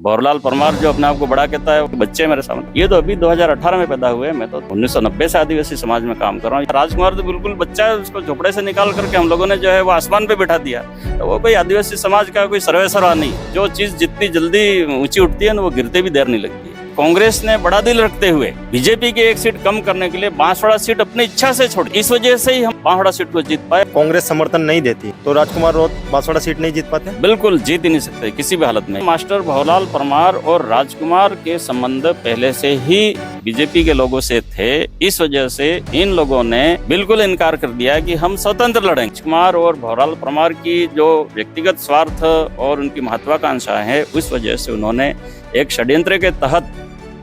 भंवरलाल परमार जो अपने आप को बड़ा कहता है, बच्चे मेरे सामने, ये तो अभी 2018 में पैदा हुए। मैं तो 1990 से आदिवासी समाज में काम कर रहा हूँ। राजकुमार तो बिल्कुल बच्चा है, उसको झोपड़े से निकाल करके हम लोगों ने जो है वो आसमान पे बिठा दिया। तो वो भाई आदिवासी समाज का कोई सर्वेसर्वा नहीं, जो चीज जितनी जल्दी ऊंची उठती है ना वो गिरते भी देर नहीं लगती है। कांग्रेस ने बड़ा दिल रखते हुए बीजेपी की एक सीट कम करने के लिए बांसवाड़ा सीट अपनी इच्छा से छोड़ी, इस वजह से ही हम बांसवाड़ा सीट को जीत पाए। कांग्रेस समर्थन नहीं देती तो राजकुमार रोत बांसवाड़ा सीट नहीं जीत पाते? बिल्कुल जीत ही नहीं सकते किसी भी हालत में। मास्टर भंवरलाल परमार और राजकुमार के संबंध पहले से ही बीजेपी के लोगों से थे, इस वजह से इन लोगों ने बिल्कुल इनकार कर दिया कि हम स्वतंत्र लड़ेंगे। राजकुमार और भंवरलाल परमार की जो व्यक्तिगत स्वार्थ और उनकी महत्वाकांक्षा है, उस वजह से उन्होंने एक षड्यंत्र के तहत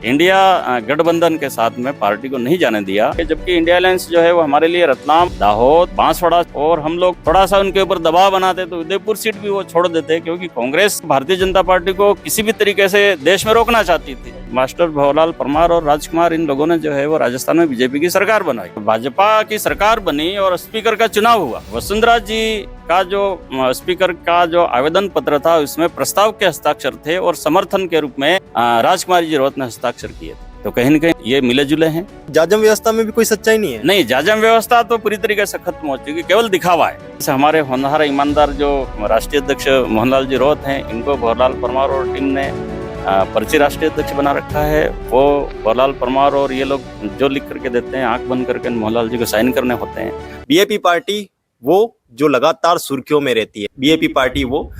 इंडिया गठबंधन के साथ में पार्टी को नहीं जाने दिया, जबकि इंडिया अलायंस जो है वो हमारे लिए रतलाम, दाहोद, बांसवाड़ा, और हम लोग थोड़ा सा उनके ऊपर दबाव बनाते तो उदयपुर सीट भी वो छोड़ देते, क्योंकि कांग्रेस भारतीय जनता पार्टी को किसी भी तरीके से देश में रोकना चाहती थी। मास्टर भंवरलाल परमार और राजकुमार इन लोगों ने जो है वो राजस्थान में बीजेपी की सरकार बनाई, भाजपा की सरकार बनी और स्पीकर का चुनाव हुआ। वसुंधरा जी का जो स्पीकर का जो आवेदन पत्र था उसमें प्रस्ताव के हस्ताक्षर थे और समर्थन के रूप में राजकुमार जी रोत ने हस्ताक्षर किए थे। तो कहीं न कहीं ये मिले जुले हैं। जाजम व्यवस्था में भी कोई सच्चाई नहीं है? नहीं, जाजम व्यवस्था तो पूरी तरीके से खत्म हो चुकी, केवल दिखावा है। जैसे हमारे होनहार ईमानदार जो राष्ट्रीय अध्यक्ष मोहनलाल जी रोत हैं, इनको भंवरलाल परमार और टीम ने पर्ची राष्ट्रीय अध्यक्ष बना रखा है। वो भंवरलाल परमार और ये लोग जो लिख करके देते हैं, आंख बंद करके मोहनलाल जी को साइन करने होते हैं। बीएपी पार्टी वो जो लगातार सुर्खियों में रहती है, बीएपी पार्टी वो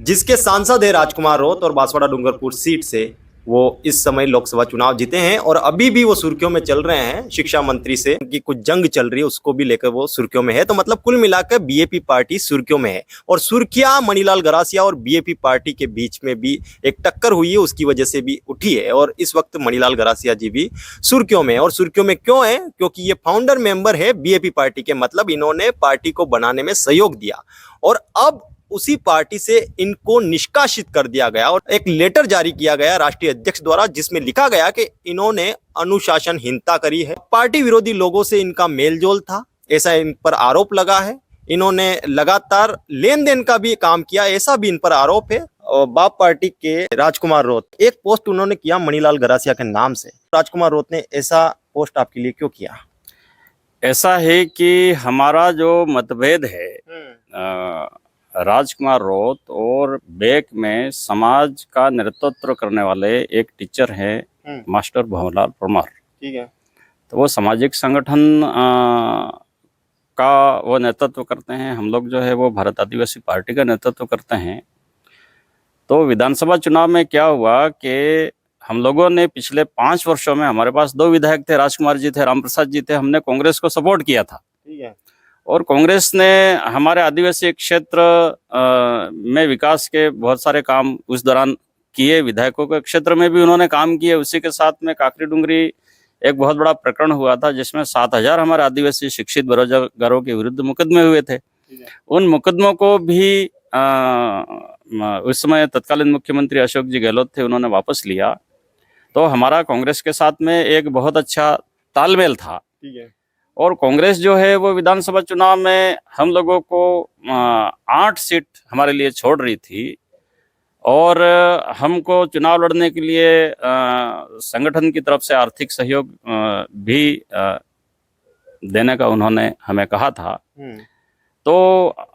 जिसके सांसद है राजकुमार रोत और बांसवाड़ा डूंगरपुर सीट से वो इस समय लोकसभा चुनाव जीते हैं और अभी भी वो सुर्खियों में चल रहे हैं। शिक्षा मंत्री से उनकी कुछ जंग चल रही है, उसको भी लेकर वो सुर्खियों में है। तो मतलब कुल मिलाकर बीएपी पार्टी सुर्खियों में है और सुर्खियां मणिलाल गरासिया और बीएपी पार्टी के बीच में भी एक टक्कर हुई है, उसकी वजह से भी उठी है। और इस वक्त मणिलाल गरासिया जी भी सुर्खियों में है। और सुर्खियों में क्यों है? क्योंकि ये फाउंडर मेंबर है बीएपी पार्टी के, मतलब इन्होंने पार्टी को बनाने में सहयोग दिया और अब उसी पार्टी से इनको निष्कासित कर दिया गया और एक लेटर जारी किया गया राष्ट्रीय अध्यक्ष द्वारा, जिसमें लिखा गया कि इन्होंने अनुशासनहीनता करी है, पार्टी विरोधी लोगों से इनका मेलजोल था, ऐसा इन पर आरोप लगा है। इन्होंने लगातार लेन देन का भी काम किया, ऐसा भी इन पर आरोप है। और बाप पार्टी के राजकुमार रोत एक पोस्ट उन्होंने किया मणिलाल गरासिया के नाम से। राजकुमार रोत ने ऐसा पोस्ट आपके लिए क्यों किया? ऐसा है कि हमारा जो मतभेद है, राजकुमार रोत और बैक में समाज का नेतृत्व करने वाले एक टीचर हैं मास्टर भंवरलाल परमार। ठीक है। तो वो सामाजिक संगठन का वो नेतृत्व करते हैं, हम लोग जो है वो भारत आदिवासी पार्टी का नेतृत्व करते हैं। तो विधानसभा चुनाव में क्या हुआ कि हम लोगों ने पिछले 5 वर्षों में, हमारे पास 2 विधायक थे, राजकुमार जी थे, राम प्रसाद जी थे, हमने कांग्रेस को सपोर्ट किया था। ठीक है। और कांग्रेस ने हमारे आदिवासी क्षेत्र में विकास के बहुत सारे काम उस दौरान किए, विधायकों के क्षेत्र में भी उन्होंने काम किए। उसी के साथ में काकरी डूंगरी एक बहुत बड़ा प्रकरण हुआ था, जिसमें 7,000 हमारे आदिवासी शिक्षित बेरोजगारों के विरुद्ध मुकदमे हुए थे। उन मुकदमों को भी उस समय तत्कालीन मुख्यमंत्री अशोक जी गहलोत थे, उन्होंने वापस लिया। तो हमारा कांग्रेस के साथ में एक बहुत अच्छा तालमेल था। ठीक है। और कांग्रेस जो है वो विधानसभा चुनाव में हम लोगों को 8 सीट हमारे लिए छोड़ रही थी और हमको चुनाव लड़ने के लिए संगठन की तरफ से आर्थिक सहयोग भी देने का उन्होंने हमें कहा था। तो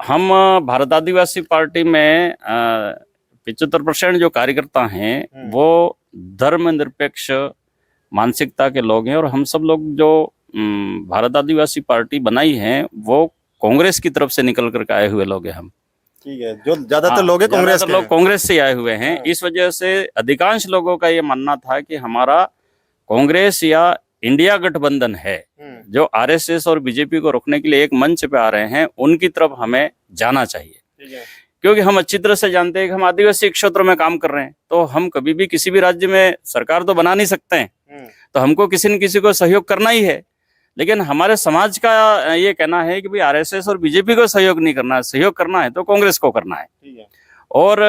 हम भारत आदिवासी पार्टी में 75% जो कार्यकर्ता हैं वो धर्मनिरपेक्ष मानसिकता के लोग हैं और हम सब लोग जो भारत आदिवासी पार्टी बनाई है वो कांग्रेस की तरफ से निकल करके आए हुए लोग हैं हम। ठीक है। जो ज्यादातर लोग हैं कांग्रेस के, लोग कांग्रेस से आए हुए हैं। इस वजह से अधिकांश लोगों का ये मानना था कि हमारा कांग्रेस या इंडिया गठबंधन है जो आरएसएस और बीजेपी को रोकने के लिए एक मंच पे आ रहे हैं, उनकी तरफ हमें जाना चाहिए। ठीक है। क्योंकि हम अच्छी तरह से जानते हैं कि हम आदिवासी क्षेत्रों में काम कर रहे हैं, तो हम कभी भी किसी भी राज्य में सरकार तो बना नहीं सकते हैं, तो हमको किसी न किसी को सहयोग करना ही है। लेकिन हमारे समाज का ये कहना है कि भाई आरएसएस और बीजेपी को सहयोग नहीं करना है, सहयोग करना है तो कांग्रेस को करना है। ठीक है। और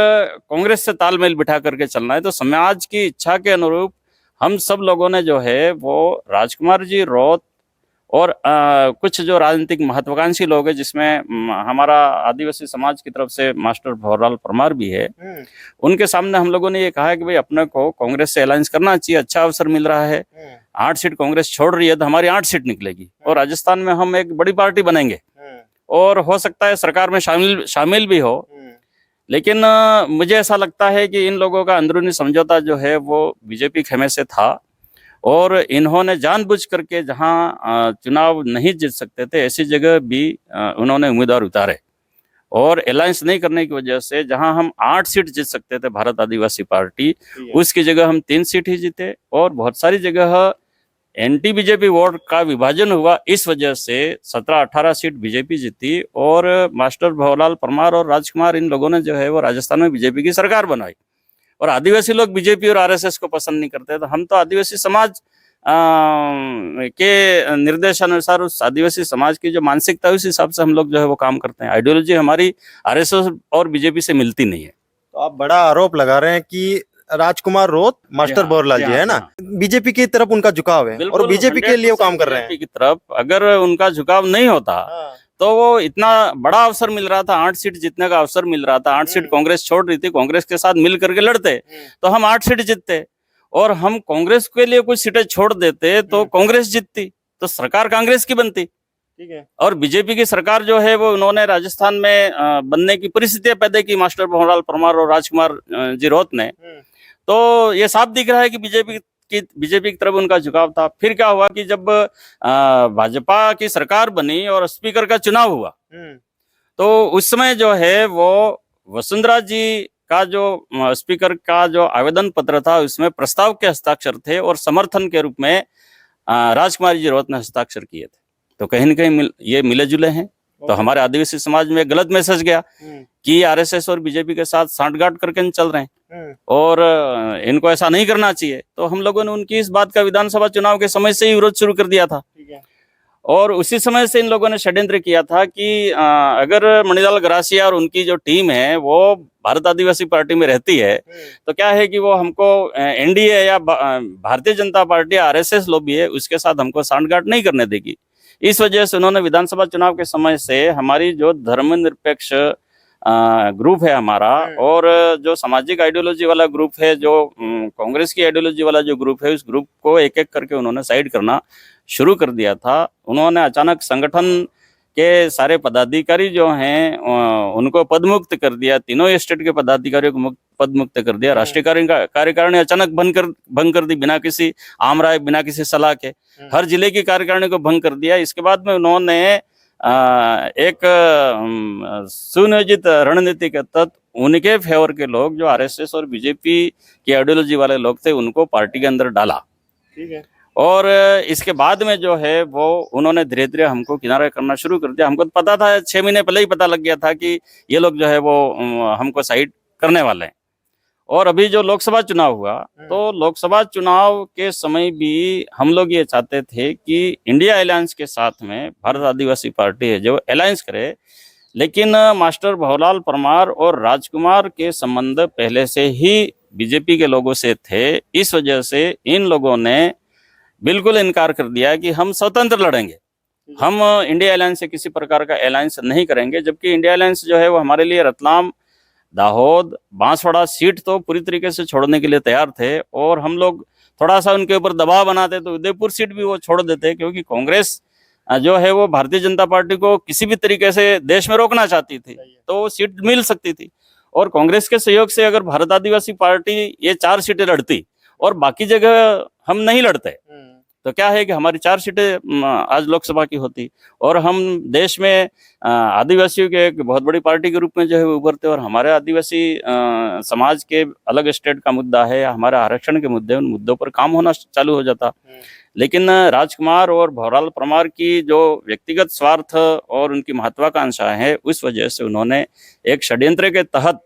कांग्रेस से तालमेल बिठा करके चलना है। तो समाज की इच्छा के अनुरूप हम सब लोगों ने जो है वो राजकुमार जी रोत और कुछ जो राजनीतिक महत्वाकांक्षी लोग हैं, जिसमें हमारा आदिवासी समाज की तरफ से मास्टर भंवरलाल परमार भी है, उनके सामने हम लोगों ने ये कहा है कि भाई अपने को कांग्रेस से अलायंस करना चाहिए, अच्छा अवसर मिल रहा है। 8 सीट कांग्रेस छोड़ रही है तो हमारी 8 सीट निकलेगी और राजस्थान में हम एक बड़ी पार्टी बनेंगे और हो सकता है सरकार में शामिल भी हो। लेकिन मुझे ऐसा लगता है कि इन लोगों का अंदरूनी समझौता जो है वो बीजेपी खेमे से था और इन्होंने जानबूझ करके जहां चुनाव नहीं जीत सकते थे ऐसी जगह भी उन्होंने उम्मीदवार उतारे और अलायंस नहीं करने की वजह से जहां हम 8 सीट जीत सकते थे भारत आदिवासी पार्टी, उसकी जगह हम 3 सीट ही जीते और बहुत सारी जगह एंटी बीजेपी वोट का विभाजन हुआ। इस वजह से 17-18 सीट बीजेपी जीती और मास्टर भंवरलाल परमार और राजकुमार इन लोगों ने जो है वो राजस्थान में बीजेपी की सरकार बनाई। और आदिवासी लोग बीजेपी और आरएसएस को पसंद नहीं करते, तो हम तो आदिवासी समाज के निर्देशानुसार उस आदिवासी समाज की जो मानसिकता है उस हिसाब से हम लोग जो है वो काम करते हैं। आइडियोलॉजी हमारी आरएसएस और बीजेपी से मिलती नहीं है। तो आप बड़ा आरोप लगा रहे हैं कि राजकुमार रोत मास्टर भंवरलाल जी है ना, बीजेपी की तरफ उनका झुकाव है और बीजेपी के लिए वो काम कर रहे हैं। की तरफ अगर उनका झुकाव नहीं होता तो वो इतना बड़ा अवसर मिल रहा था, 8 सीट जीतने का अवसर मिल रहा था, 8 सीट कांग्रेस छोड़ रही थी, कांग्रेस के साथ मिल करके लड़ते तो हम 8 सीट जीतते और हम कांग्रेस के लिए कुछ सीटें छोड़ देते तो कांग्रेस जीतती तो सरकार कांग्रेस की बनती। ठीक है। और बीजेपी की सरकार जो है वो उन्होंने राजस्थान में बनने की परिस्थितियां पैदा की मास्टर भंवरलाल परमार और राजकुमार जी रोत ने। तो ये साफ दिख रहा है कि बीजेपी की तरफ उनका झुकाव था। फिर क्या हुआ कि जब भाजपा की सरकार बनी और स्पीकर का चुनाव हुआ तो उस समय जो है वो वसुंधरा जी का जो स्पीकर का जो आवेदन पत्र था उसमें प्रस्ताव के हस्ताक्षर थे और समर्थन के रूप में राजकुमार जी रोत ने हस्ताक्षर किए थे। तो कहीं न कहीं ये मिले जुले हैं। तो हमारे आदिवासी समाज में गलत मैसेज गया कि आरएसएस और बीजेपी के साथ सांठगांठ करके चल रहे हैं और इनको ऐसा नहीं करना चाहिए। तो हम लोगों ने उनकी इस बात का विधानसभा चुनाव के समय से ही विरोध शुरू कर दिया था और उसी समय से इन लोगों ने षड्यंत्र किया था कि अगर मणिलाल गरासिया और उनकी जो टीम है वो भारत आदिवासी पार्टी में रहती है तो क्या है कि वो हमको एनडीए या Bharatiya Janata party RSS lobby है उसके साथ हमको सांठगांठ नहीं करने देगी। इस वजह से उन्होंने विधानसभा चुनाव के समय से हमारी जो धर्मनिरपेक्ष ग्रुप है हमारा और जो सामाजिक आइडियोलॉजी वाला ग्रुप है, जो कांग्रेस की आइडियोलॉजी वाला जो ग्रुप है, उस ग्रुप को एक एक करके उन्होंने साइड करना शुरू कर दिया था। उन्होंने अचानक संगठन के सारे पदाधिकारी जो हैं उनको पदमुक्त कर दिया, तीनों स्टेट के पदाधिकारियों को पदमुक्त कर दिया। राष्ट्रीय कार्यकारिणी अचानक भंग कर दी बिना किसी आम राय, बिना किसी सलाह के। हर जिले की कार्यकारिणी को भंग कर दिया। इसके बाद में उन्होंने एक सुनियोजित रणनीति के तहत उनके फेवर के लोग जो आरएसएस और बीजेपी की आइडियोलॉजी वाले लोग थे उनको पार्टी के अंदर डाला। ठीक है। और इसके बाद में जो है वो उन्होंने धीरे धीरे हमको किनारा करना शुरू कर दिया। हमको तो पता था, 6 महीने पहले ही पता लग गया था कि ये लोग जो है वो हमको साइड करने वाले हैं। और अभी जो लोकसभा चुनाव हुआ तो लोकसभा चुनाव के समय भी हम लोग ये चाहते थे कि इंडिया अलायंस के साथ में भारत आदिवासी पार्टी है जो अलायंस करे, लेकिन मास्टर भंवरलाल परमार और राजकुमार के संबंध पहले से ही बीजेपी के लोगों से थे। इस वजह से इन लोगों ने बिल्कुल इनकार कर दिया कि हम स्वतंत्र लड़ेंगे, हम इंडिया अलायंस से किसी प्रकार का अलायंस नहीं करेंगे। जबकि इंडिया अलायंस जो है वो हमारे लिए रतलाम, दाहोद, बांसवाड़ा सीट तो पूरी तरीके से छोड़ने के लिए तैयार थे और हम लोग थोड़ा सा उनके ऊपर दबाव बनाते तो उदयपुर सीट भी वो छोड़ देते, क्योंकि कांग्रेस जो है वो भारतीय जनता पार्टी को किसी भी तरीके से देश में रोकना चाहती थी तो वो सीट मिल सकती थी। और कांग्रेस के सहयोग से अगर भारत आदिवासी पार्टी ये 4 सीटें लड़ती और बाकी जगह हम नहीं लड़ते तो क्या है कि हमारी 4 सीटें आज लोकसभा की होती और हम देश में आदिवासियों के एक बहुत बड़ी पार्टी के रूप में जो है उभरते। और हमारे आदिवासी समाज के अलग स्टेट का मुद्दा है, हमारे आरक्षण के मुद्दे, उन मुद्दों पर काम होना चालू हो जाता। लेकिन राजकुमार और भंवरलाल परमार की जो व्यक्तिगत स्वार्थ और उनकी महत्वाकांक्षा है उस वजह से उन्होंने एक षड्यंत्र के तहत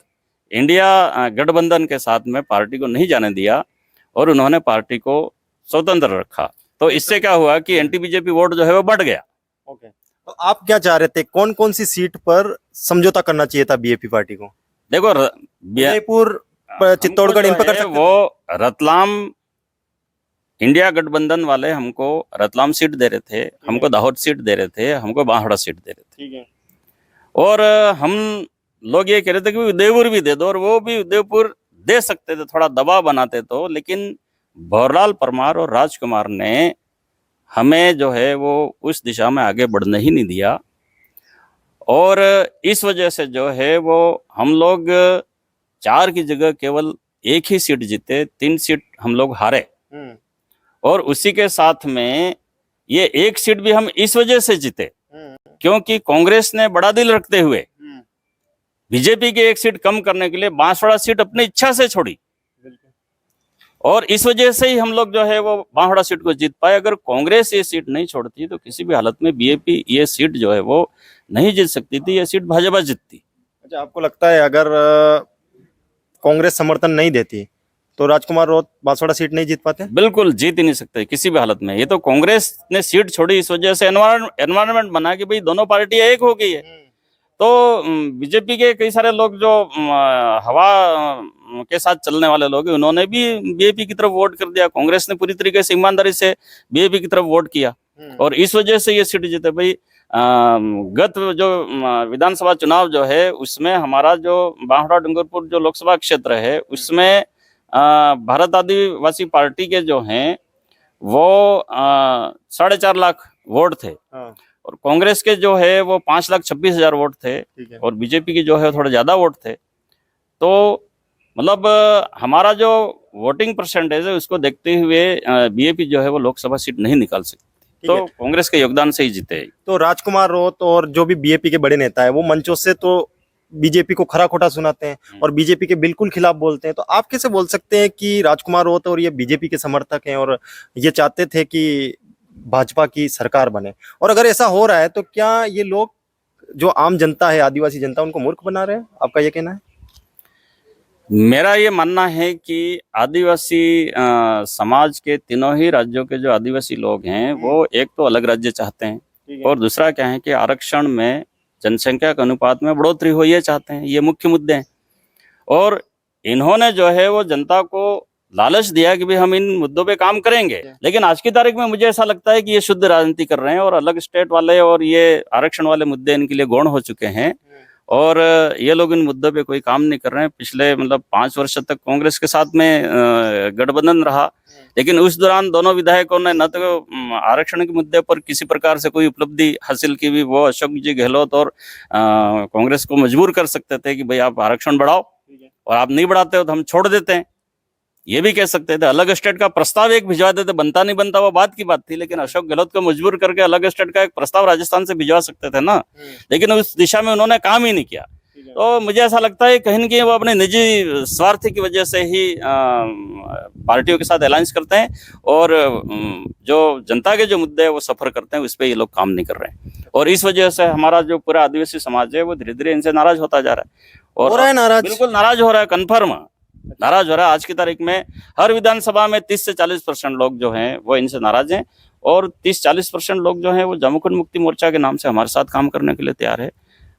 इंडिया गठबंधन के साथ में पार्टी को नहीं जाने दिया और उन्होंने पार्टी को स्वतंत्र रखा। तो इससे क्या हुआ कि एंटी बीजेपी वोट जो है वो बढ़ गया। ओके, तो आप क्या चाह रहे थे, कौन कौन सी सीट पर समझौता करना चाहिए था बीजेपी पार्टी को? देखो, उदयपुर, चित्तौड़गढ़ इन पर कर सकते वो रतलाम, इंडिया गठबंधन वाले हमको रतलाम सीट दे रहे थे, हमको दाहोद सीट दे रहे थे, हमको बांसवाड़ा सीट दे रहे थे। ठीक है। और हम लोग ये कह रहे थे कि उदयपुर भी दे दो, और वो भी उदयपुर दे सकते थे, थोड़ा दबाव बनाते तो, लेकिन भंवरलाल परमार और राजकुमार ने हमें जो है वो उस दिशा में आगे बढ़ने ही नहीं दिया। और इस वजह से जो है वो हम लोग 4 की जगह केवल 1 ही सीट जीते, 3 सीट हम लोग हारे। और उसी के साथ में ये 1 सीट भी हम इस वजह से जीते क्योंकि कांग्रेस ने बड़ा दिल रखते हुए बीजेपी के 1 सीट कम करने के लिए बांसवाड़ा सीट अपनी इच्छा से छोड़ी, और इस वजह से ही हम लोग जो है वो बांसवाड़ा सीट को जीत पाए। अगर कांग्रेस ये सीट नहीं छोड़ती तो किसी भी हालत में बीएपी ये सीट जो है वो नहीं जीत सकती थी, ये सीट भाजपा जीतती। अच्छा, आपको लगता है अगर कांग्रेस समर्थन नहीं देती तो राजकुमार रोत बांसवाड़ा सीट नहीं जीत पाते? बिल्कुल जीत ही नहीं सकते किसी भी हालत में। ये तो कांग्रेस ने सीट छोड़ी इस वजह से, एनवायरनमेंट बना कि भाई दोनों पार्टियां एक हो गई है। तो बीजेपी के कई सारे लोग जो हवा के साथ चलने वाले लोग हैं, उन्होंने भी बीएपी की तरफ वोट कर दिया। कांग्रेस ने पूरी तरीके से ईमानदारी से बीएपी की तरफ वोट किया और इस वजह से ये सीट जीते। भाई गत जो विधानसभा चुनाव जो है उसमें हमारा जो बांसवाड़ा डूंगरपुर जो लोकसभा क्षेत्र है उसमें भारत आदिवासी पार्टी के जो हैं वो 4.5 लाख वोट थे और कांग्रेस के जो है वो 5,26,000 वोट थे और बीजेपी की जो है थोड़े ज्यादा वोट थे। तो मतलब हमारा जो वोटिंग परसेंटेज है उसको देखते हुए बीएपी जो है वो लोकसभा सीट नहीं निकाल सकती, तो कांग्रेस के योगदान से ही जीते। तो राजकुमार रोत और जो भी बीएपी के बड़े नेता है वो मंचों से तो बीजेपी को खरा खोटा सुनाते हैं और बीजेपी के बिल्कुल खिलाफ बोलते हैं, तो आप कैसे बोल सकते हैं कि राजकुमार रोत और ये बीजेपी के समर्थक हैं और ये चाहते थे कि भाजपा की सरकार बने? और अगर ऐसा हो रहा है तो क्या ये लोग जो आम जनता है, आदिवासी जनता, उनको मूर्ख बना रहे हैं? आपका ये कहना है? मेरा ये मानना है कि आदिवासी समाज के तीनों ही राज्यों के जो आदिवासी लोग हैं वो एक तो अलग राज्य चाहते हैं और दूसरा क्या है कि आरक्षण में जनसंख्या के अनुपात में बढ़ोतरी हो ये चाहते हैं। ये मुख्य मुद्दे हैं और इन्होंने जो है वो जनता को लालच दिया कि भाई हम इन मुद्दों पे काम करेंगे, लेकिन आज की तारीख में मुझे ऐसा लगता है कि ये शुद्ध राजनीति कर रहे हैं और अलग स्टेट वाले और ये आरक्षण वाले मुद्दे इनके लिए गौण हो चुके हैं और ये लोग इन मुद्दों पे कोई काम नहीं कर रहे हैं। पिछले मतलब 5 वर्ष तक कांग्रेस के साथ में गठबंधन रहा, लेकिन उस दौरान दोनों विधायकों ने न तो आरक्षण के मुद्दे पर किसी प्रकार से कोई उपलब्धि हासिल की भी, वो अशोक जी गहलोत और कांग्रेस को मजबूर कर सकते थे कि भाई आप आरक्षण बढ़ाओ और आप नहीं बढ़ाते हो तो हम छोड़ देते हैं, ये भी कह सकते थे। अलग स्टेट का प्रस्ताव एक भिजवा देते, बनता नहीं बनता वो बात की बात थी, लेकिन अशोक गहलोत को मजबूर करके अलग स्टेट का एक प्रस्ताव राजस्थान से भिजवा सकते थे ना, लेकिन उस दिशा में उन्होंने काम ही नहीं किया। तो मुझे ऐसा लगता है कहीं न कहीं वो अपने निजी स्वार्थ की वजह से ही पार्टियों के साथ अलायंस करते हैं और जो जनता के जो मुद्दे हैं वो सफर करते हैं उस पर ये लोग काम नहीं कर रहे हैं और इस वजह से हमारा जो पूरा आदिवासी समाज है वो धीरे धीरे इनसे नाराज होता जा रहा है और हो रहा है नाराज, बिल्कुल नाराज हो रहा है, कन्फर्म नाराज हो रहा है। आज की तारीख में हर विधानसभा में 30 से 40% लोग जो हैं वो इनसे नाराज हैं और 30-40% लोग जो हैं वो झामुमो मुक्ति मोर्चा के नाम से हमारे साथ काम करने के लिए तैयार है।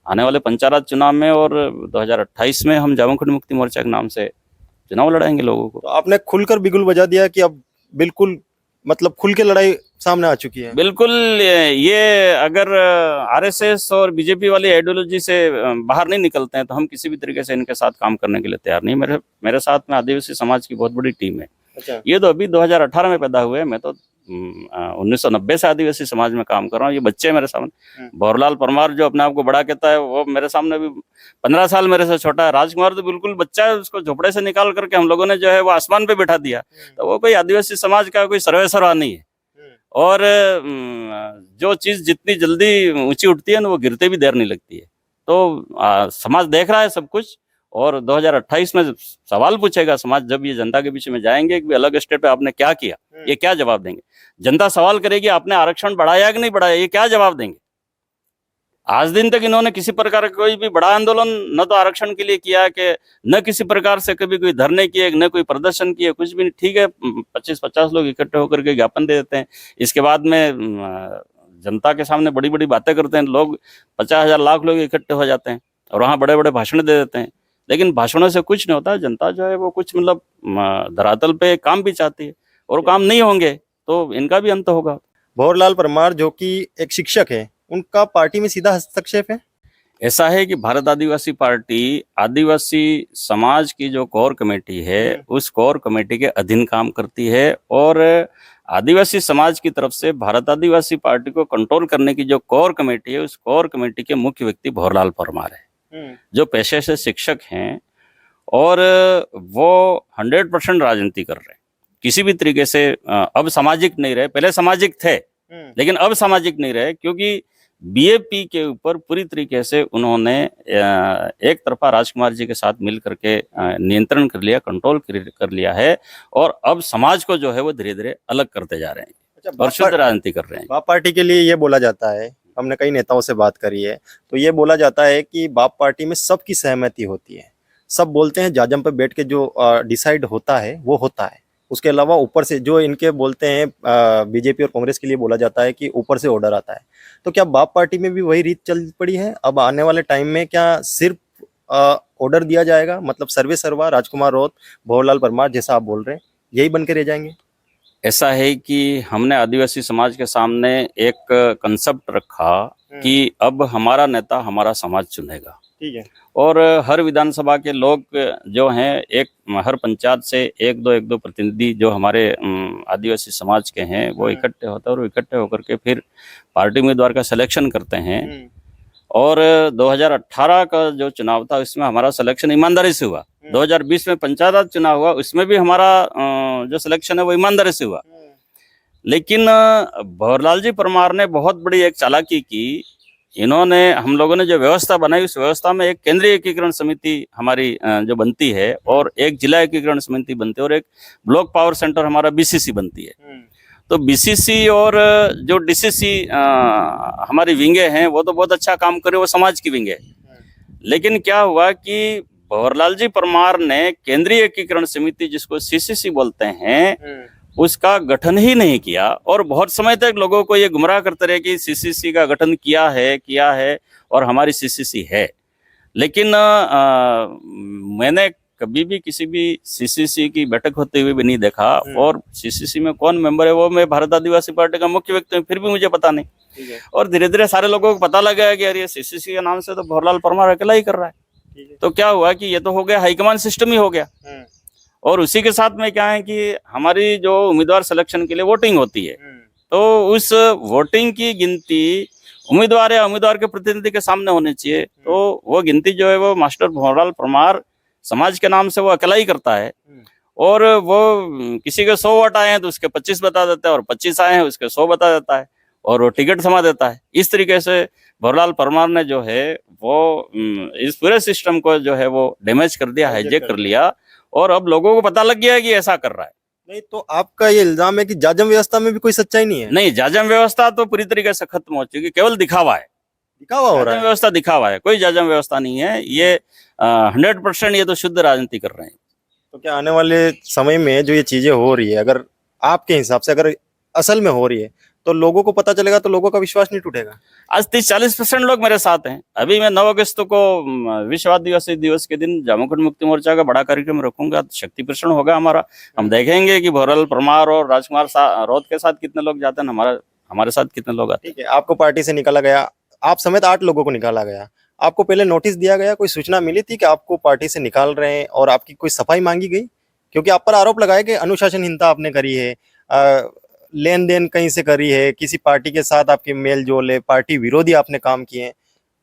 आने वाले पंचायत चुनाव में और 2028 में हम झामुमो मुक्ति मोर्चा के नाम से चुनाव लड़ाएंगे लोगों को। तो आपने खुलकर बिगुल बजा दिया कि अब बिल्कुल मतलब खुल के लड़ाई सामने आ चुकी है। बिल्कुल, ये अगर आरएसएस और बीजेपी वाली आइडियोलॉजी से बाहर नहीं निकलते हैं तो हम किसी भी तरीके से इनके साथ काम करने के लिए तैयार नहीं। मेरे साथ में आदिवासी समाज की बहुत बड़ी टीम है। अच्छा। ये तो अभी 2018 में पैदा हुए, मैं तो 1990 से आदिवासी समाज में काम कर रहा हूँ। ये बच्चे मेरे सामने, भंवरलाल परमार जो अपने आप को बड़ा कहता है वो मेरे सामने भी 15 साल मेरे से छोटा है। राजकुमार तो बिल्कुल बच्चा है, उसको झोपड़े से निकाल करके हम लोगों ने जो है वो आसमान पे बिठा दिया। तो वो कोई आदिवासी समाज का कोई सर्वेसर्वा नहीं है और जो चीज जितनी जल्दी ऊंची उठती है ना वो गिरते भी देर नहीं लगती है। तो समाज देख रहा है सब कुछ और 2028 में सवाल पूछेगा समाज, जब ये जनता के बीच में जाएंगे कि अलग स्टेट पे आपने क्या किया, ये क्या जवाब देंगे? जनता सवाल करेगी आपने आरक्षण बढ़ाया कि नहीं बढ़ाया, ये क्या जवाब देंगे? आज दिन तक इन्होंने किसी प्रकार का कोई भी बड़ा आंदोलन न तो आरक्षण के लिए किया कि न किसी प्रकार से कभी कोई धरने किए, न कोई प्रदर्शन किए, कुछ भी नहीं। ठीक है, 25-50 लोग इकट्ठे होकर के ज्ञापन दे देते हैं, इसके बाद में जनता के सामने बड़ी बड़ी बातें करते हैं, लोग 50,000 लाख लोग इकट्ठे हो जाते हैं और वहाँ बड़े बड़े भाषण दे देते हैं, लेकिन भाषणों से कुछ नहीं होता। जनता जो है वो कुछ मतलब धरातल पे काम भी चाहती है और काम नहीं होंगे तो इनका भी अंत होगा। भंवरलाल परमार जो कि एक शिक्षक है, उनका पार्टी में सीधा हस्तक्षेप है? ऐसा है कि भारत आदिवासी पार्टी आदिवासी समाज की जो कोर कमेटी है उस कोर कमेटी के अधीन काम करती है और आदिवासी समाज की तरफ से भारत आदिवासी पार्टी को कंट्रोल करने की जो कोर कमेटी है उस कोर कमेटी के मुख्य व्यक्ति भंवरलाल परमार है, जो पेशे से शिक्षक हैं और वो 100% राजनीति कर रहे हैं। किसी भी तरीके से अब सामाजिक नहीं रहे, पहले सामाजिक थे लेकिन अब सामाजिक नहीं रहे, क्योंकि बीएपी के ऊपर पूरी तरीके से उन्होंने एक तरफा राजकुमार जी के साथ मिल करके नियंत्रण कर लिया, कंट्रोल कर लिया है और अब समाज को जो है वो धीरे धीरे अलग करते जा रहे हैं और शुद्ध राजनीति कर रहे हैं। बाप पार्टी के लिए ये बोला जाता है, हमने कई नेताओं से बात करी है, तो ये बोला जाता है कि बाप पार्टी में सबकी सहमति होती है, सब बोलते हैं, जाजम पे बैठ के जो डिसाइड होता है वो होता है। उसके अलावा ऊपर से जो इनके बोलते हैं बीजेपी और कांग्रेस के लिए बोला जाता है कि ऊपर से ऑर्डर आता है। तो क्या बाप पार्टी में भी वही रीत चल पड़ी है? अब आने वाले टाइम में क्या सिर्फ ऑर्डर दिया जाएगा, मतलब सर्वे सर्वा राजकुमार रौत, भंवरलाल परमार जैसा आप बोल रहे हैं, यही बन के रह जाएंगे? ऐसा है कि हमने आदिवासी समाज के सामने एक कंसेप्ट रखा कि अब हमारा नेता हमारा समाज चुनेगा। ठीक है। और हर विधानसभा के लोग जो हैं, एक हर पंचायत से एक दो प्रतिनिधि जो हमारे आदिवासी समाज के हैं वो इकट्ठे होते हैं और इकट्ठे होकर के फिर पार्टी उम्मीदवार का सिलेक्शन करते हैं। और 2018 का जो चुनाव था उसमें हमारा सिलेक्शन ईमानदारी से हुआ। 2020 में पंचायत चुनाव हुआ, उसमें भी हमारा जो सिलेक्शन है वो ईमानदारी से हुआ। लेकिन भंवरलाल जी परमार ने बहुत बड़ी एक चालाकी की। इन्होंने, हम लोगों ने जो व्यवस्था बनाई उस व्यवस्था में एक केंद्रीय एकीकरण समिति हमारी जो बनती है और एक जिला एकीकरण समिति बनती है और एक ब्लॉक पावर सेंटर हमारा बीसीसी बनती है। तो बीसीसी और जो डीसीसी हमारी विंगे हैं वो तो बहुत अच्छा काम करे, वो समाज की विंगे। लेकिन क्या हुआ कि भंवरलाल जी परमार ने केंद्रीय एकीकरण समिति, जिसको सीसीसी बोलते हैं, उसका गठन ही नहीं किया और बहुत समय तक लोगों को ये गुमराह करते रहे कि सीसीसी का गठन किया है और हमारी सीसीसी है। लेकिन मैंने कभी भी किसी भी सीसीसी की बैठक होते हुए भी नहीं देखा और सीसीसी में कौन मेंबर है वो मैं भारत आदिवासी पार्टी का मुख्य व्यक्ति हूँ, फिर भी मुझे पता नहीं। और धीरे धीरे सारे लोगों को पता लगा कि यार ये सीसीसी के नाम से तो भंवरलाल परमार अकेला ही कर रहा है। तो क्या हुआ कि ये तो हो गया, हाईकमान सिस्टम ही हो गया। और उसी के साथ में क्या है कि हमारी जो उम्मीदवार सिलेक्शन के लिए वोटिंग होती है, तो उस वोटिंग की गिनती उम्मीदवार या उम्मीदवार के प्रतिनिधि के सामने होनी चाहिए। तो वो गिनती जो है वो मास्टर भंवरलाल परमार समाज के नाम से वो अकेला ही करता है। और वो किसी के 100 वोट आए हैं तो उसके 25 बता देता है और 25 आए हैं उसके 100 बता देता है और वो टिकट थमा देता है। इस तरीके से भंवरलाल परमार ने जो है वो इस पूरे सिस्टम को जो है वो डैमेज कर दिया, हाईजैक कर लिया और अब लोगों को पता लग गया कि ऐसा कर रहा है। नहीं तो आपका ये इल्जाम है कि जाजम व्यवस्था में भी कोई सच्चाई नहीं है? नहीं, जाजम व्यवस्था तो पूरी तरीके से खत्म हो चुकी, केवल दिखावा है, दिखावा हो रहा है। व्यवस्था दिखावा है, कोई जाजम व्यवस्था नहीं है। ये 100% ये तो शुद्ध राजनीति कर रहे हैं। तो क्या आने वाले समय में जो ये चीजें हो रही है, अगर आपके हिसाब से अगर असल में हो रही है तो लोगों को पता चलेगा तो लोगों का विश्वास नहीं टूटेगा? आज 30-40% लोग मेरे साथ हैं। अभी मैं 9 अगस्त को विश्व आदिवासी दिवस के दिन जामुखुंड मुक्ति मोर्चा का बड़ा कार्यक्रम रखूंगा, शक्ति प्रदर्शन होगा हमारा। हम देखेंगे कि भंवरलाल परमार और राजकुमार रौत के साथ कितने लोग जाते हैं, हमारे साथ कितने लोग आते हैं। ठीक है, आपको पार्टी से निकाला गया, आप समेत 8 लोगों को निकाला गया। आपको पहले नोटिस दिया गया, कोई सूचना मिली थी कि आपको पार्टी से निकाल रहे हैं और आपकी कोई सफाई मांगी गई? क्योंकि आप पर आरोप लगाया कि अनुशासनहीनता आपने करी है, लेन देन कहीं से करी है, किसी पार्टी के साथ आपके मेल जोल है, पार्टी विरोधी आपने काम किए हैं,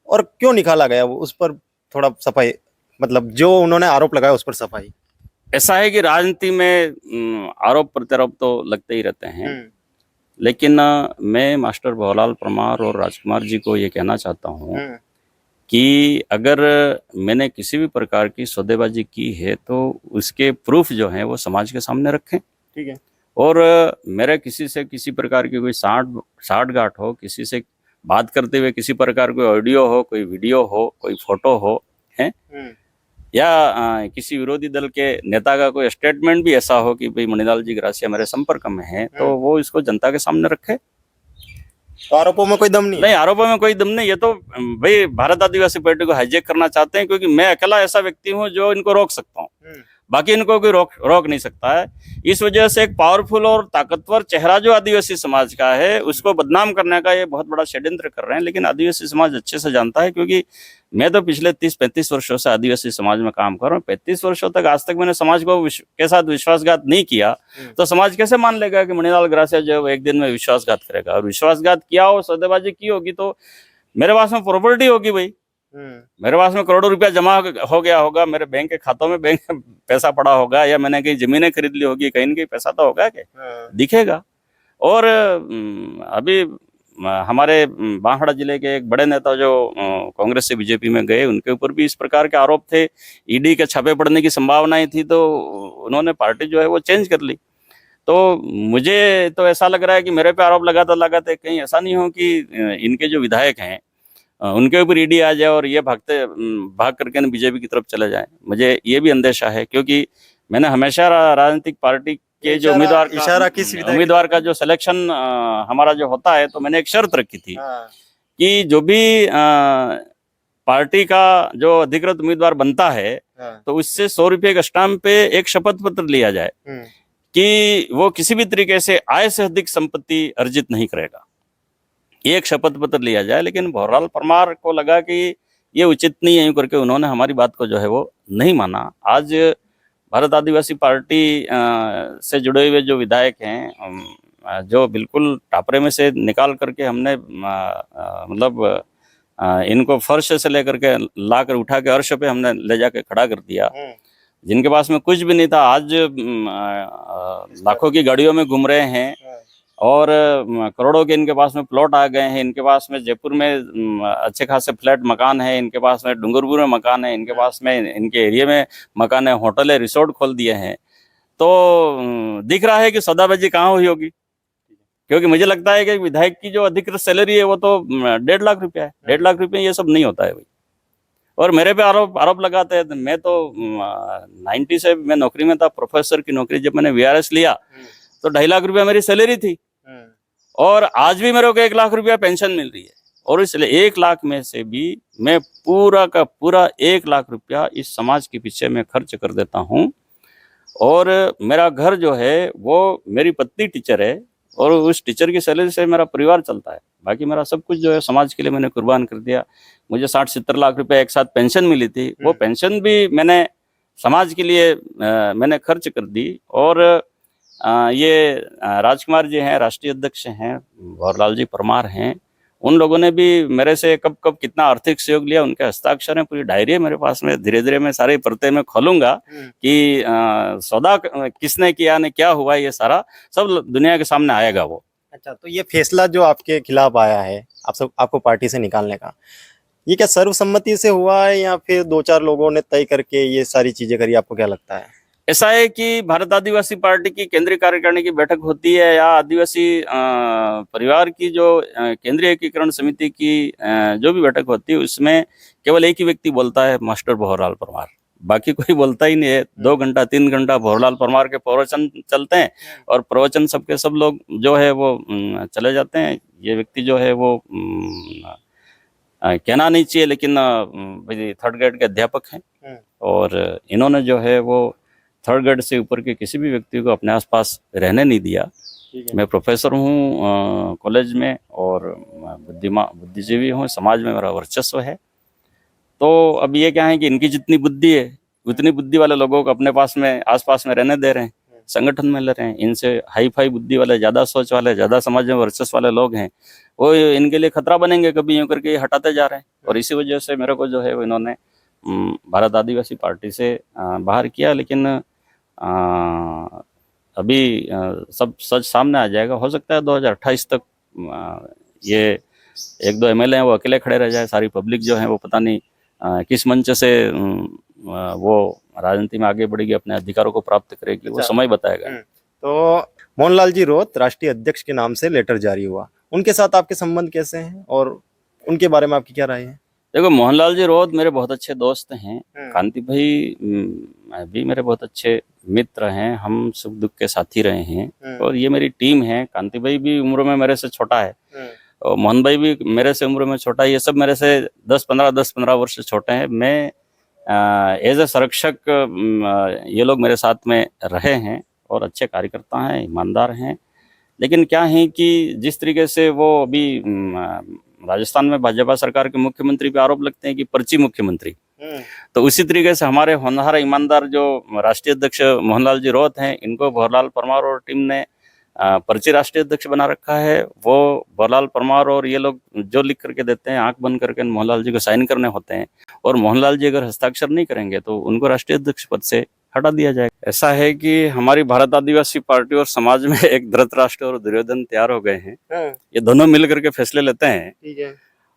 और क्यों निकाला गया वो, उस पर थोड़ा सफाई, मतलब जो उन्होंने आरोप लगाया उस पर सफाई। ऐसा है कि राजनीति में आरोप प्रत्यारोप तो लगते ही रहते हैं, लेकिन मैं मास्टर भंवरलाल परमार और राजकुमार जी को ये कहना चाहता हूँ कि अगर मैंने किसी भी प्रकार की सौदेबाजी की है तो उसके प्रूफ जो हैं वो समाज के सामने रखें। ठीक है। और मेरे किसी से किसी प्रकार की कोई साठ गांठ हो, किसी से बात करते हुए किसी प्रकार कोई ऑडियो हो, कोई वीडियो हो, कोई फोटो हो, है या किसी विरोधी दल के नेता का कोई स्टेटमेंट भी ऐसा हो कि भाई मणिलाल जी ग्रासिया मेरे संपर्क में है, तो वो इसको जनता के सामने रखे। तो आरोपों में कोई दम नहीं? नहीं, आरोपों में कोई दम नहीं। ये तो भाई भारत आदिवासी पार्टी को हाईजैक करना चाहते हैं, क्योंकि मैं अकेला ऐसा व्यक्ति हूँ जो इनको रोक सकता हूँ। बाकी इनको कोई रोक नहीं सकता है। इस वजह से एक पावरफुल और ताकतवर चेहरा जो आदिवासी समाज का है उसको बदनाम करने का ये बहुत बड़ा षड्यंत्र कर रहे हैं। लेकिन आदिवासी समाज अच्छे से जानता है, क्योंकि मैं तो पिछले 30-35 वर्षों से आदिवासी समाज में काम कर रहा हूँ। 35 वर्षों तक आज तक मैंने समाज को के साथ विश्वासघात नहीं किया, तो समाज कैसे मान लेगा कि मणिलाल ग्रासिया जो है एक दिन में विश्वासघात करेगा। और विश्वासघात किया हो, सौदेबाजी की होगी, तो मेरे पास में प्रॉपर्टी होगी भाई, मेरे पास में करोड़ों रुपया जमा हो गया होगा, मेरे बैंक के खातों में बैंक पैसा पड़ा होगा, या मैंने कहीं जमीनें खरीद ली होगी, कहीं न कहीं पैसा तो होगा क्या, दिखेगा। और अभी हमारे बांसवाड़ा जिले के एक बड़े नेता जो कांग्रेस से बीजेपी में गए, उनके ऊपर भी इस प्रकार के आरोप थे, ईडी के छापे पड़ने की संभावनाएं थी, तो उन्होंने पार्टी जो है वो चेंज कर ली। तो मुझे तो ऐसा लग रहा है कि मेरे पे आरोप लगाते कहीं ऐसा नहीं हो कि इनके जो विधायक हैं उनके ऊपर ईडी आ जाए और ये भाग करके बीजेपी की तरफ चले जाए। मुझे ये भी अंदेशा है, क्योंकि मैंने हमेशा राजनीतिक पार्टी के जो उम्मीदवार का जो सिलेक्शन हमारा जो होता है, तो मैंने एक शर्त रखी थी कि जो भी पार्टी का जो अधिकृत उम्मीदवार बनता है, तो उससे 100 रुपये का स्टाम्प पे एक शपथ पत्र लिया जाए कि वो किसी भी तरीके से आय से अधिक संपत्ति अर्जित नहीं करेगा। एक शपथ पत्र लिया जाए। लेकिन भंवरलाल परमार को लगा कि ये उचित नहीं है, यूं करके उन्होंने हमारी बात को जो है वो नहीं माना। आज भारत आदिवासी पार्टी से जुड़े हुए जो विधायक हैं, जो बिल्कुल टापरे में से निकाल करके हमने मतलब इनको फर्श से लेकर के ला कर उठा के अर्श पे हमने ले जाके खड़ा कर दिया, जिनके पास में कुछ भी नहीं था, आज लाखों की गाड़ियों में घूम रहे हैं और करोड़ों के इनके पास में प्लॉट आ गए हैं। इनके पास में जयपुर में अच्छे खासे फ्लैट मकान है, इनके पास में डूंगरपुर में मकान है, इनके पास में इनके एरिया में मकान है, होटल है, रिसोर्ट खोल दिए हैं। तो दिख रहा है कि सौदाबाजी कहाँ हुई होगी, क्योंकि मुझे लगता है कि विधायक की जो अधिकृत सैलरी है वो तो 1.5 लाख रुपया है। 1.5 लाख रुपये ये सब नहीं होता है भाई। और मेरे पे आरोप लगाते हैं। मैं तो 90 से मैं नौकरी में था, प्रोफेसर की नौकरी। जब मैंने VRS लिया तो 2.5 लाख रुपया मेरी सैलरी थी, और आज भी मेरे को 1 लाख रुपया पेंशन मिल रही है। और इसलिए 1 लाख में से भी मैं पूरा का पूरा 1 लाख रुपया इस समाज के पीछे मैं खर्च कर देता हूँ। और मेरा घर जो है वो, मेरी पत्नी टीचर है और उस टीचर की सैलरी से मेरा परिवार चलता है। बाकी मेरा सब कुछ जो है समाज के लिए मैंने कुर्बान कर दिया। मुझे 60-70 लाख रुपया एक साथ पेंशन मिली थी, वो पेंशन भी मैंने समाज के लिए मैंने खर्च कर दी। और ये राजकुमार जी हैं, राष्ट्रीय अध्यक्ष हैं, भंवरलाल जी परमार हैं, उन लोगों ने भी मेरे से कब कितना आर्थिक सहयोग लिया, उनके हस्ताक्षर हैं, पूरी डायरी है मेरे पास में। धीरे धीरे मैं सारी परतें में खोलूंगा कि सौदा किसने किया, ने क्या हुआ, ये सारा सब दुनिया के सामने आएगा वो। अच्छा, तो ये फैसला जो आपके खिलाफ आया है आपको पार्टी से निकालने का, ये क्या सर्वसम्मति से हुआ है या फिर 2-4 लोगों ने तय करके ये सारी चीजें करी? आपको क्या लगता है? ऐसा है कि भारत आदिवासी पार्टी की केंद्रीय कार्यकारिणी की बैठक होती है, या आदिवासी परिवार की जो केंद्रीय एकीकरण समिति की जो भी बैठक होती है, उसमें केवल एक ही व्यक्ति बोलता है, मास्टर भंवरलाल परमार। बाकी कोई बोलता ही नहीं है। 2 घंटा 3 घंटा भंवरलाल परमार के प्रवचन चलते हैं, और प्रवचन सबके सब लोग जो है वो चले जाते हैं। ये व्यक्ति जो है वो कहना नहीं चाहिए, लेकिन 3rd ग्रेड के अध्यापक हैं, और इन्होंने जो है वो 3rd ग्रेड से ऊपर के किसी भी व्यक्ति को अपने आसपास रहने नहीं दिया। मैं प्रोफेसर हूँ कॉलेज में, और बुद्धिजीवी हूँ, समाज में मेरा वर्चस्व है। तो अब ये क्या है कि इनकी जितनी बुद्धि है उतनी बुद्धि वाले लोगों को अपने पास में आसपास में रहने दे रहे हैं, संगठन में ले रहे हैं। इनसे हाई फाई बुद्धि वाले, ज़्यादा सोच वाले, ज़्यादा समाज में वर्चस्व वाले लोग हैं, वो इनके लिए खतरा बनेंगे कभी, यूँ करके हटाते जा रहे हैं। और इसी वजह से मेरे को जो है वो इन्होंने भारत आदिवासी पार्टी से बाहर किया। लेकिन अभी सब सच सामने आ जाएगा। हो सकता है 2028 तक ये 1-2 MLA हैं वो अकेले खड़े रह जाए। सारी पब्लिक जो है वो पता नहीं किस मंच से वो राजनीति में आगे बढ़ेगी, अपने अधिकारों को प्राप्त करेगी, वो समय बताएगा। तो मोहनलाल जी रोत राष्ट्रीय अध्यक्ष के नाम से लेटर जारी हुआ, उनके साथ आपके संबंध कैसे हैं और उनके बारे में आपकी क्या राय है? देखो, मोहनलाल जी रोत मेरे बहुत अच्छे दोस्त हैं। कांति भाई भी मेरे बहुत अच्छे मित्र हैं, हम सुख दुख के साथी रहे हैं, और ये मेरी टीम है। कांति भाई भी उम्र में मेरे से छोटा है, और मोहन भाई भी मेरे से उम्र में छोटा है। ये सब मेरे से 10-15 वर्ष छोटे हैं। मैं एज ए संरक्षक ये लोग मेरे साथ में रहे हैं और अच्छे कार्यकर्ता हैं, ईमानदार हैं। लेकिन क्या है कि जिस तरीके से वो अभी राजस्थान में भाजपा सरकार के मुख्यमंत्री पे आरोप लगते हैं कि पर्ची मुख्यमंत्री, तो उसी तरीके से हमारे होनहार ईमानदार जो राष्ट्रीय अध्यक्ष मोहनलाल जी रोहत हैं, इनको भंवरलाल परमार और टीम ने पर्ची राष्ट्रीय अध्यक्ष बना रखा है। वो भंवरलाल परमार और ये लोग जो लिख करके देते हैं, आंख बंद करके मोहनलाल जी को साइन करने होते हैं, और मोहनलाल जी अगर हस्ताक्षर नहीं करेंगे तो उनको राष्ट्रीय अध्यक्ष पद से हटा दिया जाएगा। ऐसा है कि हमारी भारत आदिवासी पार्टी और समाज में एक धृतराष्ट्र और दुर्योधन तैयार हो गए हैं। ये दोनों मिल करके फैसले लेते हैं। ठीक है।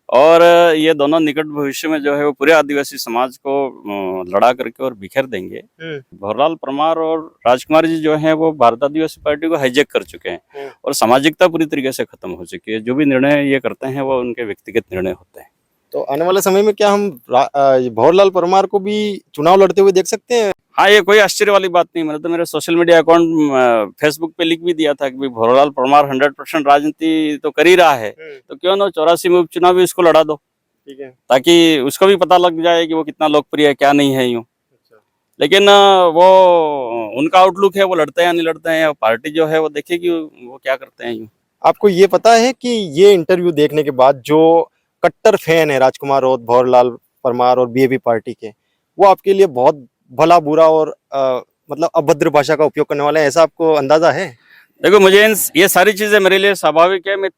और ये दोनों निकट भविष्य में जो है वो पूरे आदिवासी समाज को लड़ा करके और बिखेर देंगे। भंवरलाल परमार और राजकुमार जी जो हैं वो भारत आदिवासी पार्टी को हाईजैक कर चुके हैं और सामाजिकता पूरी तरीके से खत्म हो चुकी है। जो भी निर्णय ये करते हैं वो उनके व्यक्तिगत निर्णय होते हैं। तो आने वाले समय में क्या हम भंवरलाल परमार को भी चुनाव लड़ते हुए देख सकते हैं? हाँ, ये कोई आश्चर्य वाली बात नहीं। मैंने तो मेरे सोशल मीडिया अकाउंट फेसबुक पे लिख भी दिया था कि भंवरलाल परमार 100% राजनीति तो कर ही रहा है, तो क्यों ना 84 में उपचुनाव भी उसको लड़ा दो। ठीक है, ताकि उसको भी पता लग जाए कि वो कितना लोकप्रिय है, क्या नहीं है यूं। अच्छा। लेकिन वो उनका आउटलुक है, वो लड़ते हैं या नहीं लड़ते हैं, पार्टी जो है वो देखेगी वो क्या करते हैं यूं। आपको ये पता है कि ये इंटरव्यू देखने के बाद जो कट्टर फैन है राजकुमार रोहत, भंवरलाल परमार और बीएपी पार्टी के, वो आपके लिए बहुत भला बुरा और मतलब अभद्र भाषा का उपयोग करने वाले हैं, ऐसा आपको अंदाजा है? देखो, मुझे ये सारी चीजें मेरे लिए स्वाभाविक है। मैं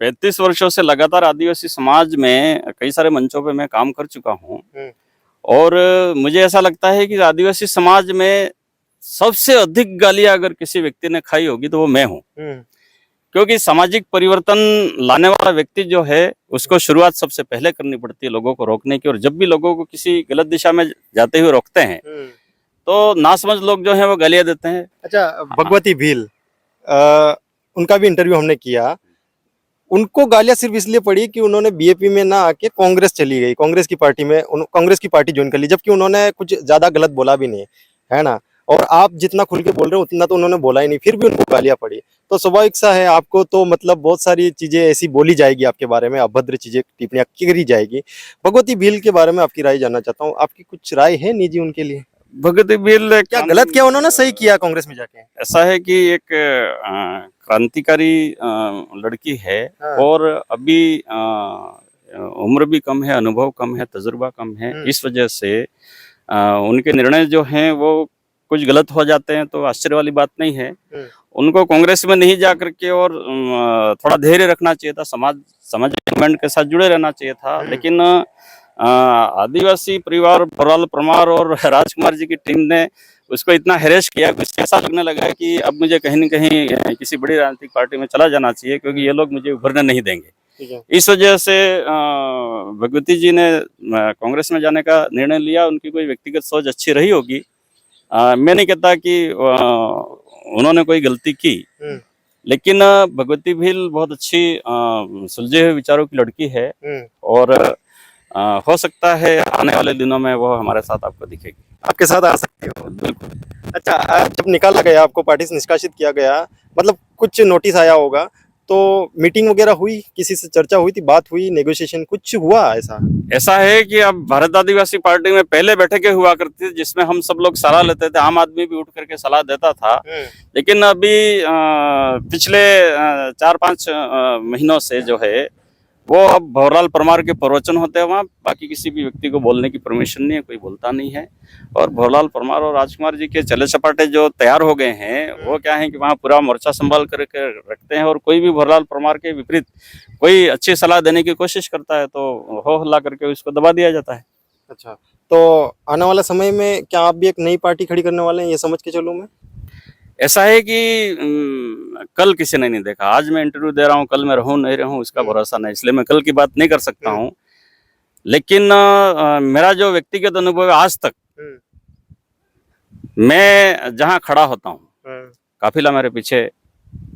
35 वर्षों से लगातार आदिवासी समाज में कई सारे मंचों पे मैं काम कर चुका हूँ और मुझे ऐसा लगता है कि आदिवासी समाज में सबसे अधिक गालियां अगर किसी व्यक्ति ने खाई होगी तो वो मैं हूँ। क्योंकि सामाजिक परिवर्तन लाने वाला व्यक्ति जो है उसको शुरुआत सबसे पहले करनी पड़ती है लोगों को रोकने की, और जब भी लोगों को किसी गलत दिशा में जाते हुए रोकते हैं तो नासमझ लोग जो हैं वो गालियां देते हैं। अच्छा, भगवती भील, उनका भी इंटरव्यू हमने किया। उनको गालियां सिर्फ इसलिए पड़ी कि उन्होंने बीएपी में ना आके कांग्रेस चली गई, कांग्रेस की पार्टी में कांग्रेस की पार्टी ज्वाइन कर ली, जबकि उन्होंने कुछ ज्यादा गलत बोला भी नहीं है ना। और आप जितना खुल के बोल रहे हो उतना तो उन्होंने बोला ही नहीं, फिर भी उनको गालियां पड़ी। तो स्वाभाविक सा है, आपको तो मतलब बहुत सारी चीजें ऐसी बोली जाएगी आपके बारे में, अभद्र चीजें, टिप्पणियां करी जाएगी। भगवती भील के बारे में आपकी राय जानना चाहता हूँ, आपकी कुछ राय है निजी उनके लिए? भगवती भील क्या गलत किया उन्होंने, सही किया कांग्रेस में जाके? ऐसा है कि एक क्रांतिकारी लड़की है और अभी उम्र भी कम है, अनुभव कम है, तजुर्बा कम है। इस वजह से उनके निर्णय जो हैं वो कुछ गलत हो जाते हैं, तो आश्चर्य वाली बात नहीं है। उनको कांग्रेस में नहीं जा करके और थोड़ा धैर्य रखना चाहिए था, सामाजिक मूवमेंट के साथ जुड़े रहना चाहिए था। लेकिन आदिवासी परिवार भंवरलाल परमार और राजकुमार जी की टीम ने उसको इतना हैरेस किया कि उससे ऐसा लगने लगा कि अब मुझे कहीं न कहीं किसी बड़ी राजनीतिक पार्टी में चला जाना चाहिए, क्योंकि ये लोग मुझे उभरने नहीं देंगे। इस वजह से भगवती जी ने कांग्रेस में जाने का निर्णय लिया। उनकी कोई व्यक्तिगत सोच अच्छी रही होगी, मैं नहीं कहता कि उन्होंने कोई गलती की, लेकिन भगवती भील बहुत अच्छी सुलझे हुए विचारों की लड़की है और हो सकता है आने वाले दिनों में वो हमारे साथ आपको दिखेगी। आपके साथ आ सकती हो? बिल्कुल। अच्छा, जब निकाला गया, आपको पार्टी से निष्कासित किया गया, मतलब कुछ नोटिस आया होगा, तो मीटिंग वगैरह हुई, किसी से चर्चा हुई थी, बात हुई, नेगोशिएशन कुछ हुआ? ऐसा है कि अब भारत आदिवासी पार्टी में पहले बैठकें हुआ करती थी जिसमें हम सब लोग सलाह लेते थे, आम आदमी भी उठ करके सलाह देता था। लेकिन अभी पिछले 4-5 महीनों से जो है वो अब भंवरलाल परमार के प्रवचन होते हैं वहाँ, बाकी किसी भी व्यक्ति को बोलने की परमिशन नहीं है, कोई बोलता नहीं है। और भंवरलाल परमार और राजकुमार जी के चले चपाटे जो तैयार हो गए हैं वो क्या है कि वहाँ पूरा मोर्चा संभाल करके रखते हैं, और कोई भी भंवरलाल परमार के विपरीत कोई अच्छी सलाह देने की कोशिश करता है तो हो हल्ला करके उसको दबा दिया जाता है। अच्छा, तो आने वाला समय में क्या आप भी एक नई पार्टी खड़ी करने वाले हैं, ये समझ के चलूं मैं? ऐसा है कि कल किसी ने नहीं देखा, आज मैं इंटरव्यू दे रहा हूँ, कल मैं रहूं नहीं रहूं उसका भरोसा नहीं, इसलिए मैं कल की बात नहीं कर सकता हूँ। लेकिन मेरा जो व्यक्तिगत अनुभव है, आज तक मैं जहाँ खड़ा होता हूँ काफिला मेरे पीछे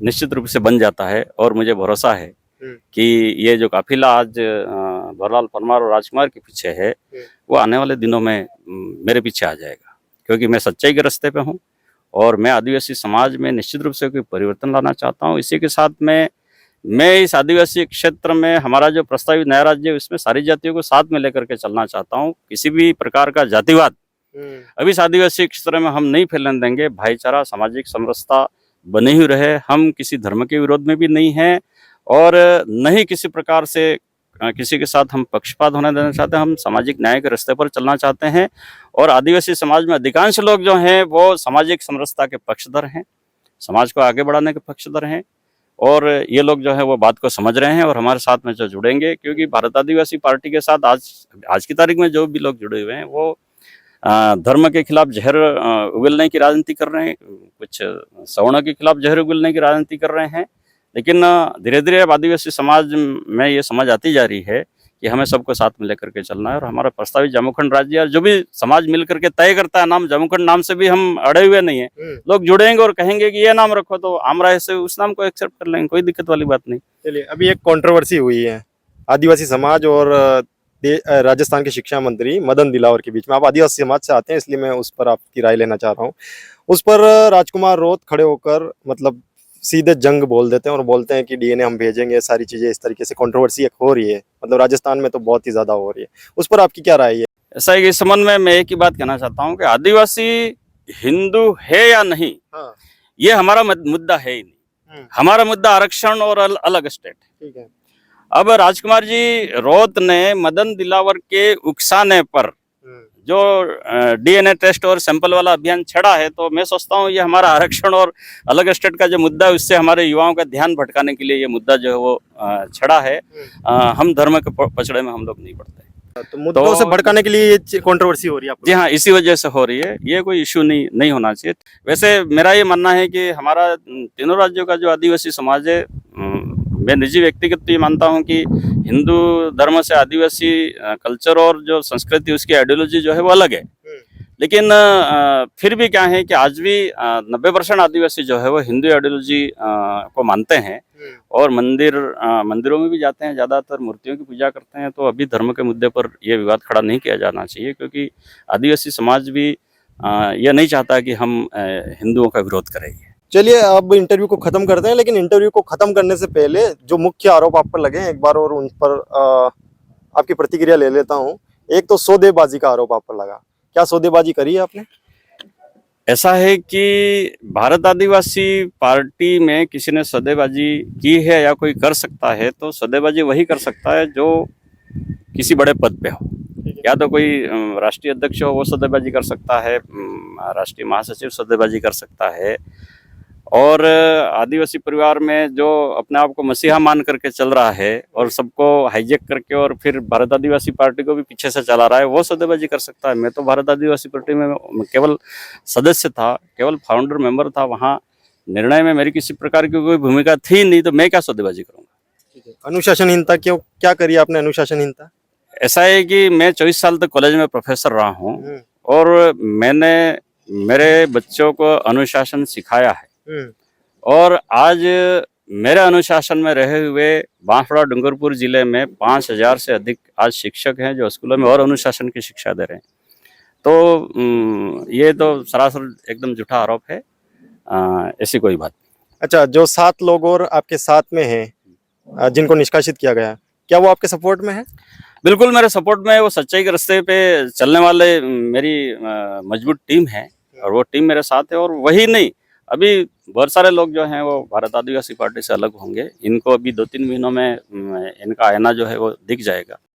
निश्चित रूप से बन जाता है, और मुझे भरोसा है कि ये जो काफिला आज भंवरलाल परमार और राजकुमार के पीछे है वो आने वाले दिनों में मेरे पीछे आ जाएगा, क्योंकि मैं सच्चाई के रास्ते पे हूँ और मैं आदिवासी समाज में निश्चित रूप से कोई परिवर्तन लाना चाहता हूँ। इसी के साथ मैं मैं इस आदिवासी क्षेत्र में हमारा जो प्रस्तावित नया राज्य है उसमें सारी जातियों को साथ में लेकर के चलना चाहता हूँ। किसी भी प्रकार का जातिवाद अभी इस आदिवासी क्षेत्र में हम नहीं फैलने देंगे। भाईचारा, सामाजिक समरसता बनी हुई रहे। हम किसी धर्म के विरोध में भी नहीं हैं और न ही किसी प्रकार से किसी के साथ हम पक्षपात होने देना चाहते हैं। हम सामाजिक न्याय के रास्ते पर चलना चाहते हैं और आदिवासी समाज में अधिकांश लोग जो हैं वो सामाजिक समरसता के पक्षधर हैं, समाज को आगे बढ़ाने के पक्षधर हैं और ये लोग जो है वो बात को समझ रहे हैं और हमारे साथ में जो जुड़ेंगे, क्योंकि भारत आदिवासी पार्टी के साथ आज की तारीख में जो भी लोग जुड़े हुए हैं वो धर्म के खिलाफ जहर उगलने की राजनीति कर रहे हैं, कुछ सवर्ण के खिलाफ जहर उगलने की राजनीति कर रहे हैं। लेकिन धीरे धीरे अब आदिवासी समाज में ये समझ आती जा रही है कि हमें सबको साथ में लेकर के चलना है और हमारा प्रस्तावित जामुखंड राज्य जो भी समाज मिल करके तय करता है नाम, जामुखंड नाम से भी हम अड़े हुए नहीं है। लोग जुड़ेंगे और कहेंगे कि ये नाम रखो तो आमराय से उस नाम को एक्सेप्ट कर लेंगे, कोई दिक्कत वाली बात नहीं। चलिए, अभी एक कंट्रोवर्सी हुई है आदिवासी समाज और राजस्थान के शिक्षा मंत्री मदन दिलावर के बीच में। आप आदिवासी समाज से आते हैं इसलिए मैं उस पर आपकी राय लेना चाह रहा हूँ। उस पर राजकुमार रोत खड़े होकर मतलब सीधे जंग बोल देते हैं और बोलते हैं कि डीएनए हम भेजेंगे, सारी चीजें इस तरीके से कंट्रोवर्सी एक हो रही है, मतलब राजस्थान में तो बहुत ही ज्यादा हो रही है। उस पर आपकी क्या राय है? ऐसा है कि इस संबंध में मैं एक ही बात कहना चाहता हूँ कि आदिवासी हिंदू है या नहीं, हाँ। ये हमारा मुद्दा है ही नहीं। हमारा मुद्दा आरक्षण और अलग स्टेट। ठीक है। अब राजकुमार जी रोत ने मदन दिलावर के उकसाने पर जो डीएनए टेस्ट और सैंपल वाला अभियान छड़ा है, तो मैं सोचता हूँ ये हमारा आरक्षण और अलग स्टेट का जो मुद्दा है उससे हमारे युवाओं का ध्यान भटकाने के लिए ये मुद्दा जो है वो छड़ा है। हम धर्म के पछड़े में हम लोग नहीं पड़ते। तो मुद्दों से भड़काने के लिए ये कंट्रोवर्सी हो रही है? जी हाँ, इसी वजह से हो रही है। ये कोई इश्यू नहीं होना चाहिए। वैसे मेरा ये मानना है कि हमारा तीनों राज्यों का जो आदिवासी समाज है, मैं निजी व्यक्तिगत ये मानता हूँ कि हिंदू धर्म से आदिवासी कल्चर और जो संस्कृति उसकी आइडियोलॉजी जो है वो अलग है। लेकिन फिर भी क्या है कि आज भी 90% आदिवासी जो है वो हिंदू आइडियोलॉजी को मानते हैं और मंदिरों में भी जाते हैं, ज़्यादातर मूर्तियों की पूजा करते हैं। तो अभी धर्म के मुद्दे पर यह विवाद खड़ा नहीं किया जाना चाहिए, क्योंकि आदिवासी समाज भी यह नहीं चाहता कि हम हिंदुओं का विरोध करेंगे। चलिए, अब इंटरव्यू को खत्म करते हैं, लेकिन इंटरव्यू को खत्म करने से पहले जो मुख्य आरोप आप पर लगे हैं एक बार और उन पर आपकी प्रतिक्रिया ले लेता हूं। एक तो सौदेबाजी का आरोप आप पर लगा, क्या सौदेबाजी करी है आपने? ऐसा है कि भारत आदिवासी पार्टी में किसी ने सौदेबाजी की है या कोई कर सकता है तो सौदेबाजी वही कर सकता है जो किसी बड़े पद पे हो। या तो कोई राष्ट्रीय अध्यक्ष हो वो सौदेबाजी कर सकता है, राष्ट्रीय महासचिव सौदेबाजी कर सकता है, और आदिवासी परिवार में जो अपने आप को मसीहा मान करके चल रहा है और सबको हाईजेक करके और फिर भारत आदिवासी पार्टी को भी पीछे से चला रहा है, वो सौदेबाजी कर सकता है। मैं तो भारत आदिवासी पार्टी में केवल सदस्य था, केवल फाउंडर मेंबर था। वहाँ निर्णय में मेरी किसी प्रकार की कोई भूमिका थी नहीं, तो मैं क्या सौदेबाजी करूँगा। अनुशासनहीनता क्या करी आपने? अनुशासनहीनता ऐसा है कि मैं 24 साल तक कॉलेज में प्रोफेसर रहा हूँ और मैंने मेरे बच्चों को अनुशासन सिखाया है। और आज मेरे अनुशासन में रहे हुए बांसवाड़ा डूंगरपुर जिले में 5000 से अधिक आज शिक्षक हैं जो स्कूलों में और अनुशासन की शिक्षा दे रहे हैं। तो ये तो सरासर एकदम झूठा आरोप है, ऐसी कोई बात नहीं। अच्छा, जो 7 लोग और आपके साथ में हैं जिनको निष्कासित किया गया, क्या वो आपके सपोर्ट में है? बिल्कुल मेरे सपोर्ट में है। वो सच्चाई के रास्ते पे चलने वाले मेरी मजबूत टीम है और वो टीम मेरे साथ है। और वही नहीं, अभी बहुत सारे लोग जो हैं वो भारत आदिवासी पार्टी से अलग होंगे। इनको अभी 2-3 महीनों में इनका आईना जो है वो दिख जाएगा।